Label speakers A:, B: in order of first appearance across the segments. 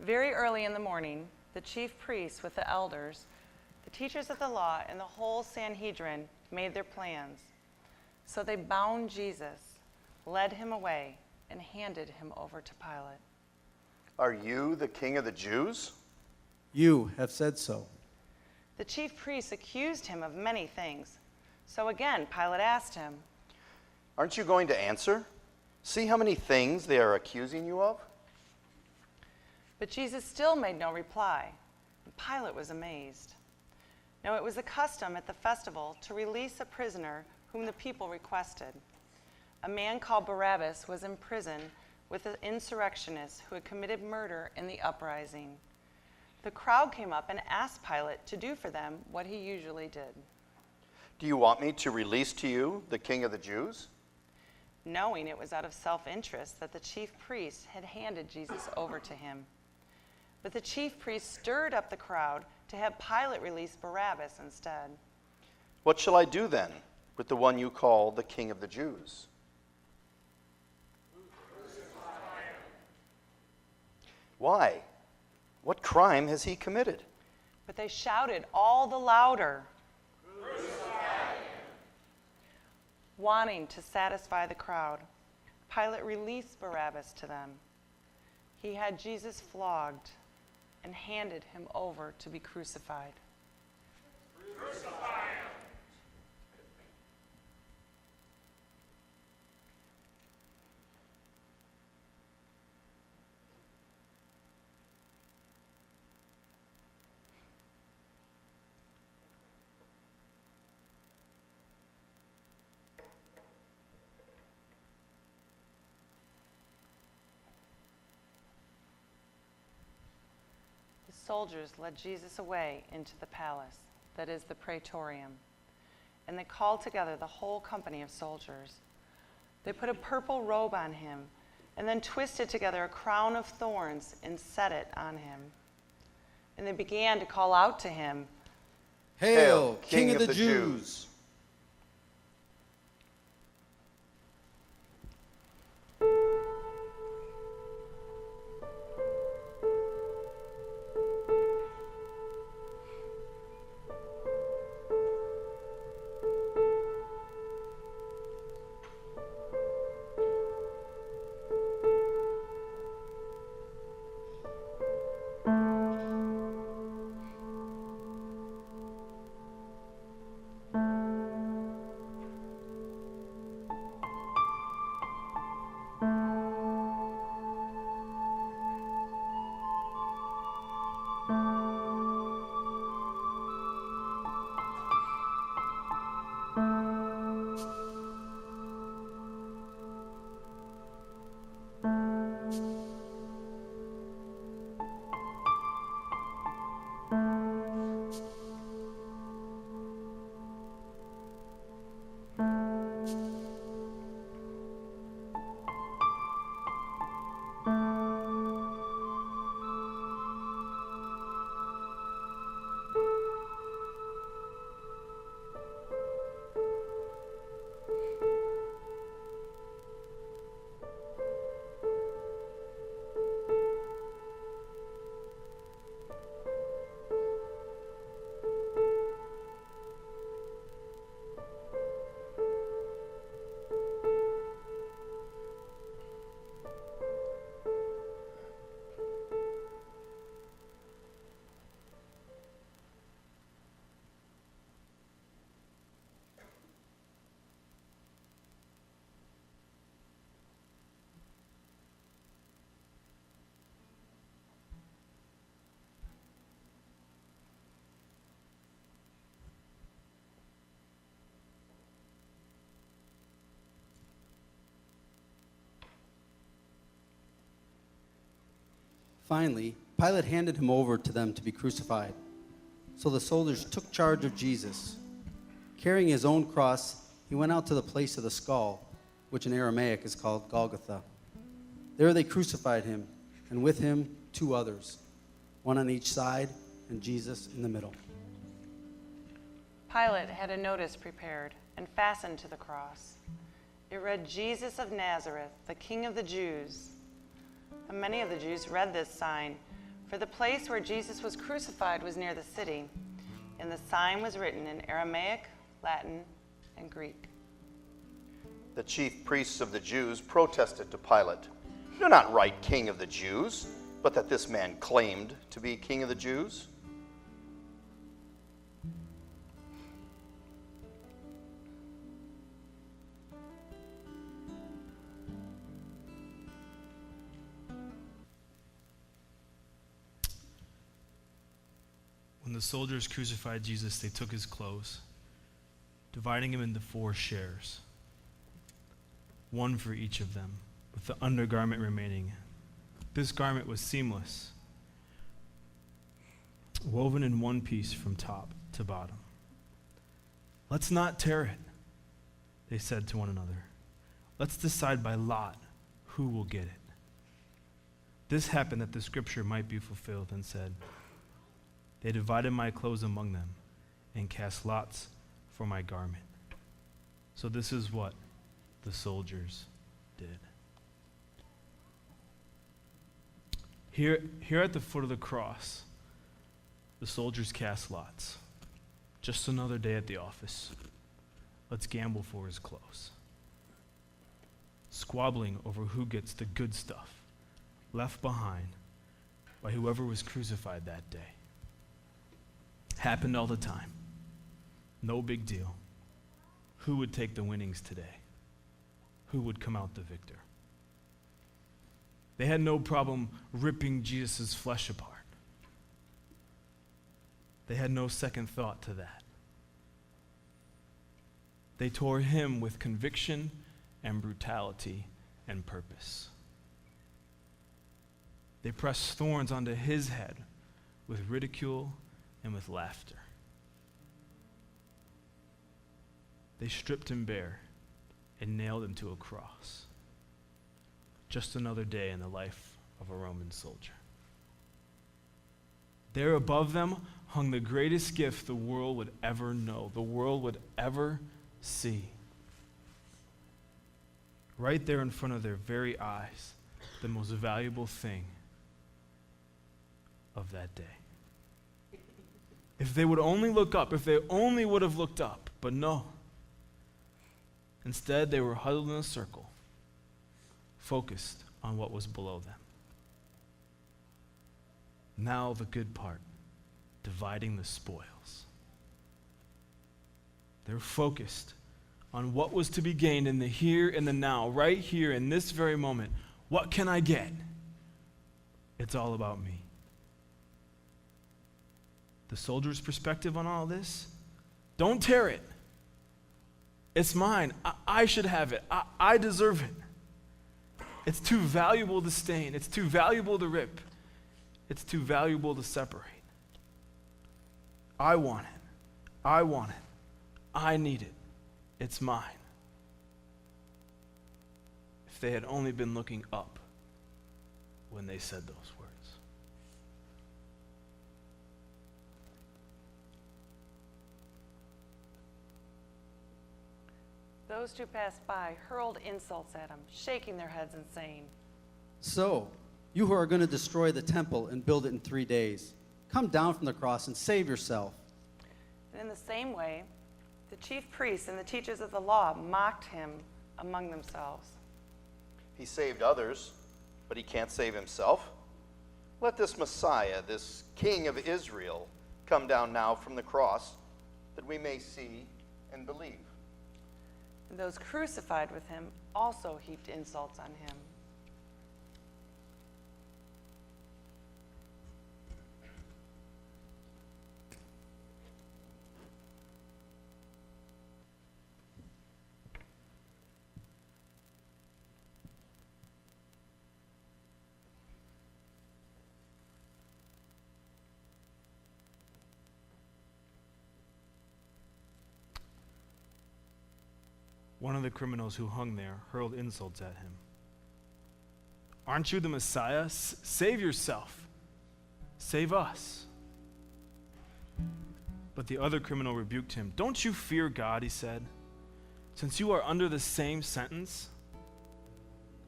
A: Very early in the morning, the chief priests with the elders, the teachers of the law, and the whole Sanhedrin made their plans. So they bound Jesus, led him away, and handed him over to Pilate.
B: Are you the king of the Jews?
C: You have said so.
A: The chief priests accused him of many things. So again, Pilate asked him,
B: Aren't you going to answer? See how many things they are accusing you of?
A: But Jesus still made no reply, and Pilate was amazed. Now it was a custom at the festival to release a prisoner whom the people requested. A man called Barabbas was in prison with the insurrectionists who had committed murder in the uprising. The crowd came up and asked Pilate to do for them what he usually did.
B: Do you want me to release to you the king of the Jews?
A: Knowing it was out of self-interest that the chief priests had handed Jesus over to him. But the chief priests stirred up the crowd to have Pilate release Barabbas instead.
B: What shall I do then with the one you call the king of the Jews? Why? What crime has he committed?
A: But they shouted all the louder, wanting to satisfy the crowd. Pilate released Barabbas to them. He had Jesus flogged and handed him over to be crucified.
D: Crucify him!
A: The soldiers led Jesus away into the palace, that is the praetorium, and they called together the whole company of soldiers. They put a purple robe on him and then twisted together a crown of thorns and set it on him. And they began to call out to him,
C: Hail, King of the Jews! Finally, Pilate handed him over to them to be crucified. So the soldiers took charge of Jesus. Carrying his own cross, he went out to the place of the skull, which in Aramaic is called Golgotha. There they crucified him, and with him 2 others, one on each side and Jesus in the middle.
A: Pilate had a notice prepared and fastened to the cross. It read, Jesus of Nazareth, the King of the Jews. And many of the Jews read this sign, For the place where Jesus was crucified was near the city, and the sign was written in Aramaic, Latin, and Greek.
B: The chief priests of the Jews protested to Pilate, "Do not write King of the Jews, but that this man claimed to be King of the Jews."
E: When the soldiers crucified Jesus, they took his clothes, dividing him into 4 shares, one for each of them, with the undergarment remaining. This garment was seamless, woven in one piece from top to bottom. "Let's not tear it," they said to one another. "Let's decide by lot who will get it." This happened that the scripture might be fulfilled and said, "They divided my clothes among them and cast lots for my garment." So this is what the soldiers did. Here at the foot of the cross, the soldiers cast lots. Just another day at the office. Let's gamble for his clothes. Squabbling over who gets the good stuff left behind by whoever was crucified that day. Happened all the time. No big deal. Who would take the winnings today? Who would come out the victor? They had no problem ripping Jesus' flesh apart. They had no second thought to that. They tore him with conviction and brutality and purpose. They pressed thorns onto his head with ridicule and with laughter. They stripped him bare and nailed him to a cross. Just another day in the life of a Roman soldier. There above them hung the greatest gift the world would ever know, the world would ever see. Right there in front of their very eyes, the most valuable thing of that day. If they would only look up, if they only would have looked up, but no. Instead, they were huddled in a circle, focused on what was below them. Now the good part, dividing the spoils. They're focused on what was to be gained in the here and the now, right here in this very moment. What can I get? It's all about me. The soldier's perspective on all this, don't tear it. It's mine. I should have it. I deserve it. It's too valuable to stain. It's too valuable to rip. It's too valuable to separate. I want it. I want it. I need it. It's mine. If they had only been looking up when they said those words.
A: Those who passed by hurled insults at him, shaking their heads and saying,
C: "So, you who are going to destroy the temple and build it in 3 days, come down from the cross and save yourself."
A: And in the same way, the chief priests and the teachers of the law mocked him among themselves.
B: He saved others, but he can't save himself. Let this Messiah, this King of Israel, come down now from the cross, that we may see and believe.
A: And those crucified with him also heaped insults on him.
E: One of the criminals who hung there hurled insults at him. "Aren't you the Messiah? Save yourself. Save us." But the other criminal rebuked him. "Don't you fear God," he said, "since you are under the same sentence?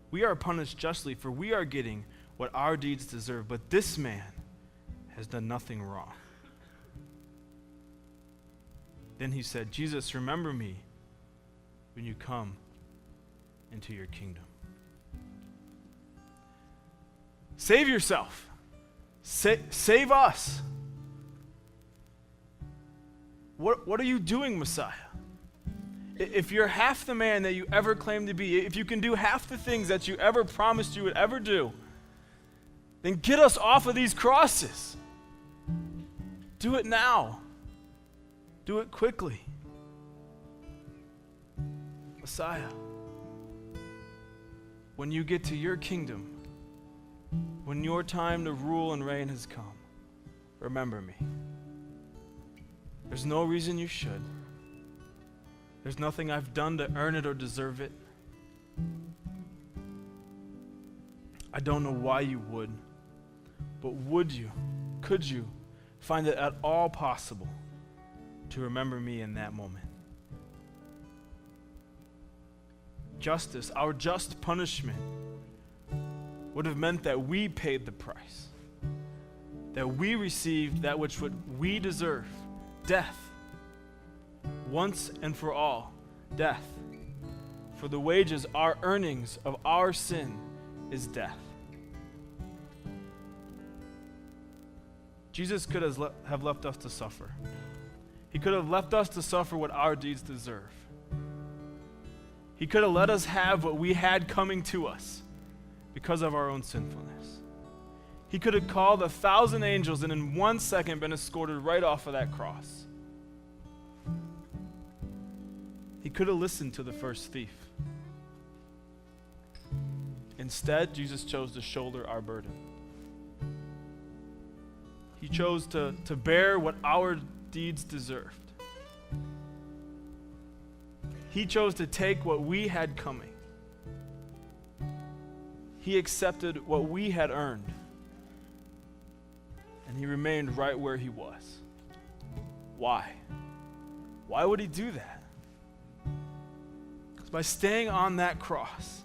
E: We are punished justly, for we are getting what our deeds deserve. But this man has done nothing wrong. Then he said, Jesus, remember me when you come into your kingdom. Save yourself. Save us. What are you doing, Messiah? If you're half the man that you ever claimed to be, if you can do half the things that you ever promised you would ever do, then get us off of these crosses. Do it now. Do it quickly. Messiah, when you get to your kingdom, when your time to rule and reign has come, remember me. There's no reason you should. There's nothing I've done to earn it or deserve it. I don't know why you would, but would you, could you find it at all possible to remember me in that moment? Justice, our just punishment, would have meant that we paid the price, that we received that which we deserve, death. Once and for all, death. For the wages, our earnings of our sin is death. Jesus could have left us to suffer. He could have left us to suffer what our deeds deserve. He could have let us have what we had coming to us because of our own sinfulness. He could have called 1,000 angels and in 1 second been escorted right off of that cross. He could have listened to the first thief. Instead, Jesus chose to shoulder our burden. He chose to bear what our deeds deserved. He chose to take what we had coming. He accepted what we had earned. And he remained right where he was. Why? Why would he do that? Because by staying on that cross,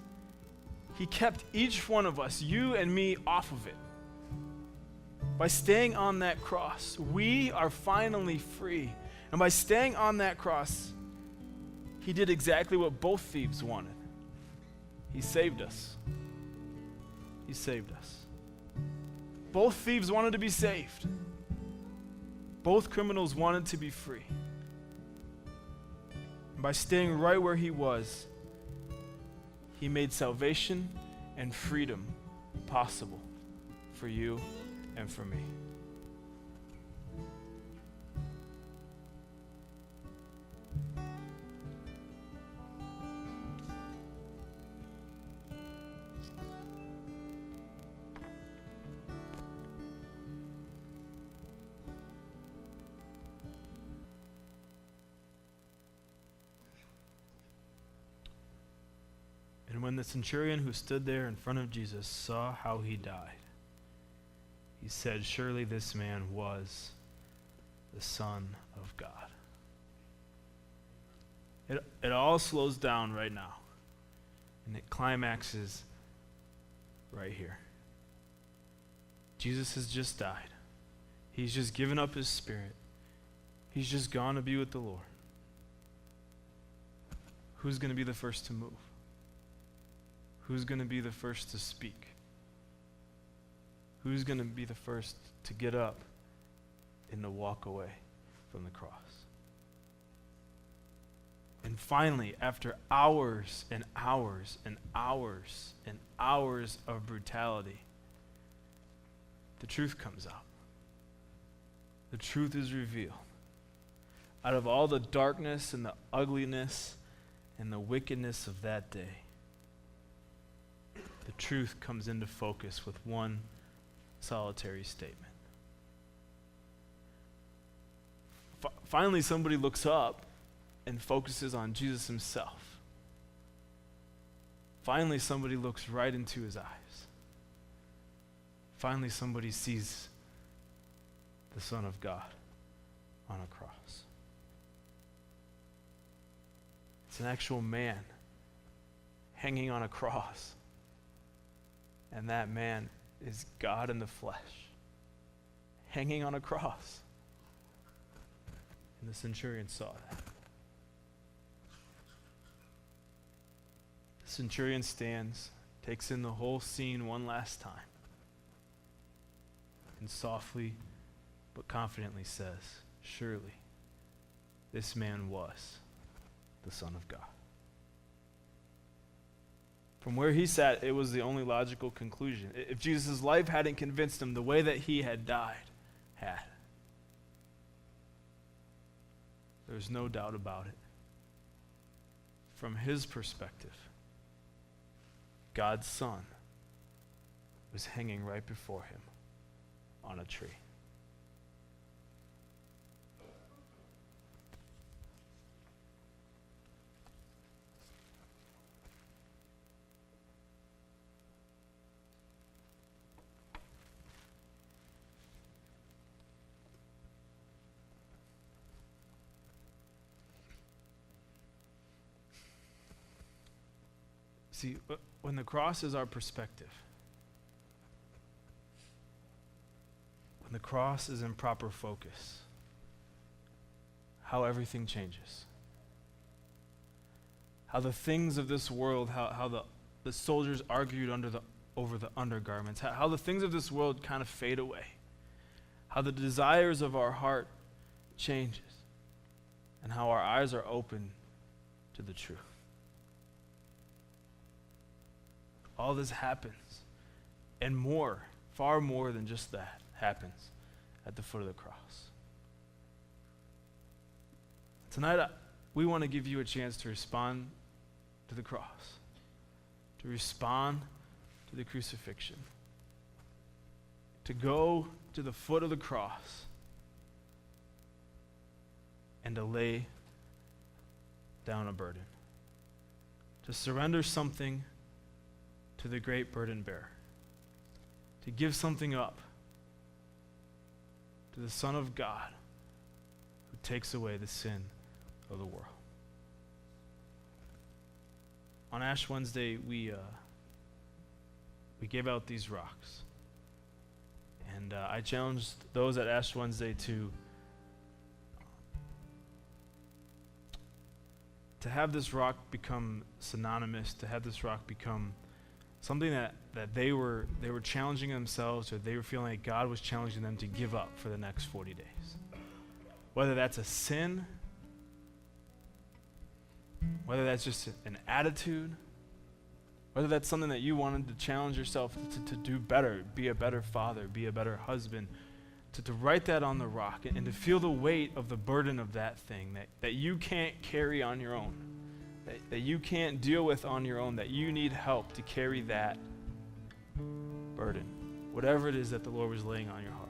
E: he kept each one of us, you and me, off of it. By staying on that cross, we are finally free. And by staying on that cross, he did exactly what both thieves wanted. He saved us. He saved us. Both thieves wanted to be saved. Both criminals wanted to be free. And by staying right where he was, he made salvation and freedom possible for you and for me. And when the centurion who stood there in front of Jesus saw how he died, he said, "Surely this man was the Son of God." It all slows down right now, and it climaxes right here. Jesus has just died. He's just given up his spirit. He's just gone to be with the Lord. Who's going to be the first to move? Who's going to be the first to speak? Who's going to be the first to get up and to walk away from the cross? And finally, after hours and hours and hours and hours of brutality, the truth comes out. The truth is revealed. Out of all the darkness and the ugliness and the wickedness of that day, the truth comes into focus with one solitary statement. Finally, somebody looks up and focuses on Jesus himself. Finally, somebody looks right into his eyes. Finally, somebody sees the Son of God on a cross. It's an actual man hanging on a cross. And that man is God in the flesh, hanging on a cross. And the centurion saw that. The centurion stands, takes in the whole scene one last time, and softly but confidently says, surely this man was the Son of God. From where he sat, it was the only logical conclusion. If Jesus' life hadn't convinced him, the way that he had died had. There's no doubt about it. From his perspective, God's Son was hanging right before him on a tree. See, when the cross is our perspective, when the cross is in proper focus, how everything changes. How the things of this world, how the soldiers argued over the undergarments, how the things of this world kind of fade away. How the desires of our heart changes, and how our eyes are open to the truth. All this happens, and more, far more than just that, happens at the foot of the cross. Tonight, we want to give you a chance to respond to the cross, to respond to the crucifixion, to go to the foot of the cross and to lay down a burden, to surrender something to the great burden bearer, to give something up to the Son of God who takes away the sin of the world. On Ash Wednesday, we gave out these rocks. And I challenged those at Ash Wednesday to have this rock become synonymous, to have this rock become something that they were challenging themselves, or they were feeling like God was challenging them to give up for the next 40 days. Whether that's a sin, whether that's just an attitude, whether that's something that you wanted to challenge yourself to do better, be a better father, be a better husband, to write that on the rock and to feel the weight of the burden of that thing that you can't carry on your own, that you can't deal with on your own, that you need help to carry that burden, whatever it is that the Lord was laying on your heart.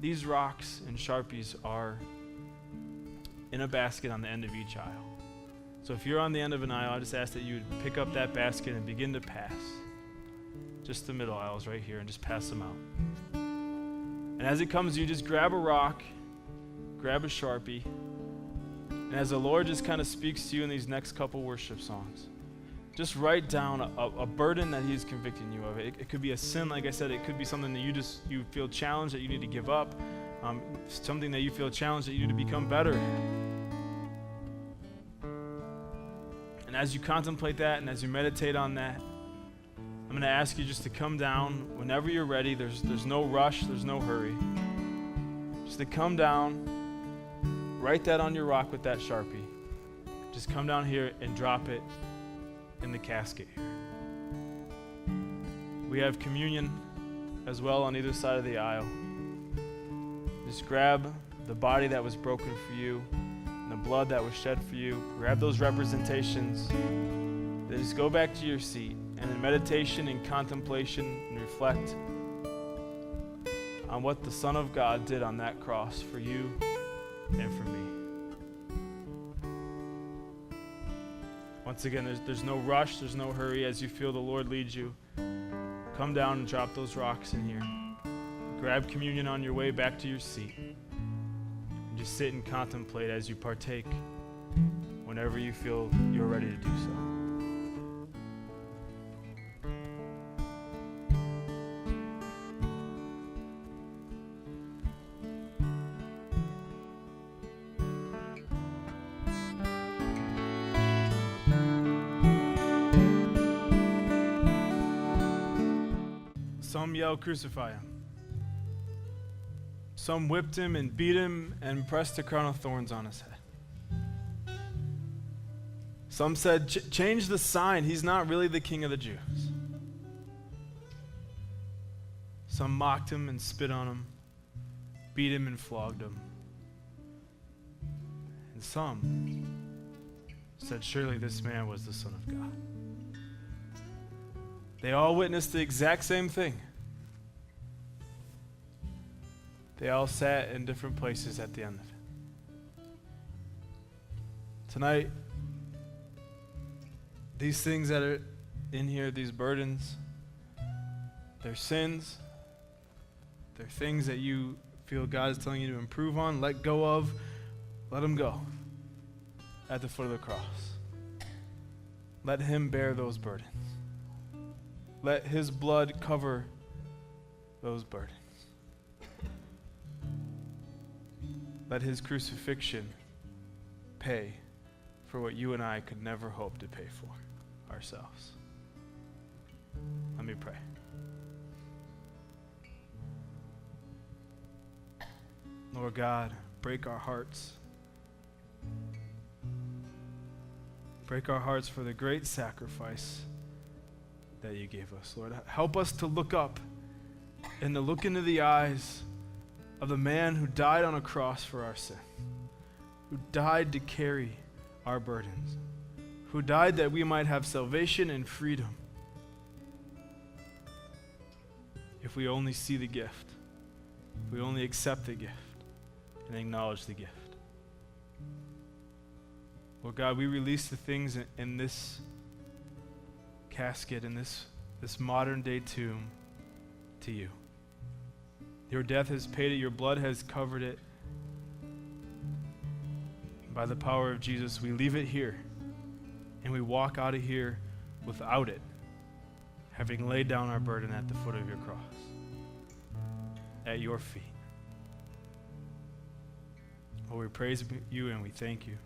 E: These rocks and Sharpies are in a basket on the end of each aisle. So if you're on the end of an aisle, I just ask that you would pick up that basket and begin to pass. Just the middle aisles right here, and just pass them out. And as it comes, you just grab a rock, grab a Sharpie, and as the Lord just kind of speaks to you in these next couple worship songs, just write down a burden that He's convicting you of. It could be a sin, like I said. It could be something that you feel challenged that you need to give up, something that you feel challenged that you need to become better at. And as you contemplate that and as you meditate on that, I'm going to ask you just to come down whenever you're ready. There's no rush, there's no hurry. Just to come down, write that on your rock with that Sharpie. Just come down here and drop it in the casket here. We have communion as well on either side of the aisle. Just grab the body that was broken for you and the blood that was shed for you. Grab those representations. Then just go back to your seat, and in meditation and contemplation and reflect on what the Son of God did on that cross for you and for me. Once again, there's no rush, there's no hurry. As you feel the Lord lead you, come down and drop those rocks in here. Grab communion on your way back to your seat. And just sit and contemplate as you partake whenever you feel you're ready to do so. Some yelled, "Crucify him." Some whipped him and beat him and pressed a crown of thorns on his head. Some said, "Change the sign. He's not really the king of the Jews." Some mocked him and spit on him, beat him and flogged him. And some said, "Surely this man was the Son of God." They all witnessed the exact same thing. They all sat in different places at the end of it. Tonight, these things that are in here, these burdens, they're sins, they're things that you feel God is telling you to improve on, let go of, let them go at the foot of the cross. Let him bear those burdens. Let his blood cover those burdens. Let his crucifixion pay for what you and I could never hope to pay for ourselves. Let me pray. Lord God, break our hearts. Break our hearts for the great sacrifice that you gave us. Lord, help us to look up and to look into the eyes of the man who died on a cross for our sin, who died to carry our burdens, who died that we might have salvation and freedom. If we only see the gift, if we only accept the gift and acknowledge the gift. Lord God, we release the things in this casket, in this modern day tomb to you. Your death has paid it. Your blood has covered it. By the power of Jesus, we leave it here, and we walk out of here without it, having laid down our burden at the foot of your cross, at your feet. Lord, we praise you and we thank you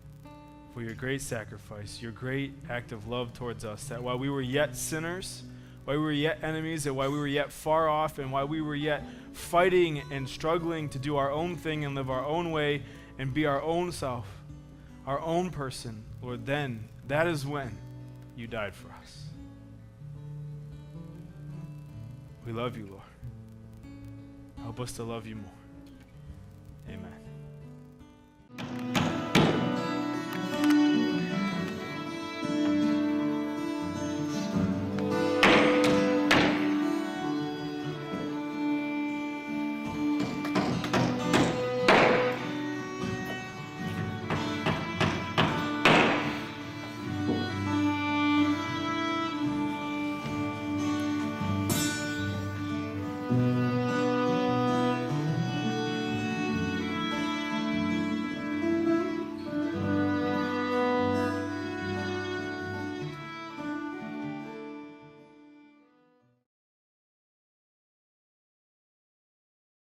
E: for your great sacrifice, your great act of love towards us, that while we were yet sinners, while we were yet enemies, and while we were yet far off, and while we were yet fighting and struggling to do our own thing and live our own way and be our own self, our own person, Lord, then that is when you died for us. We love you, Lord. Help us to love you more.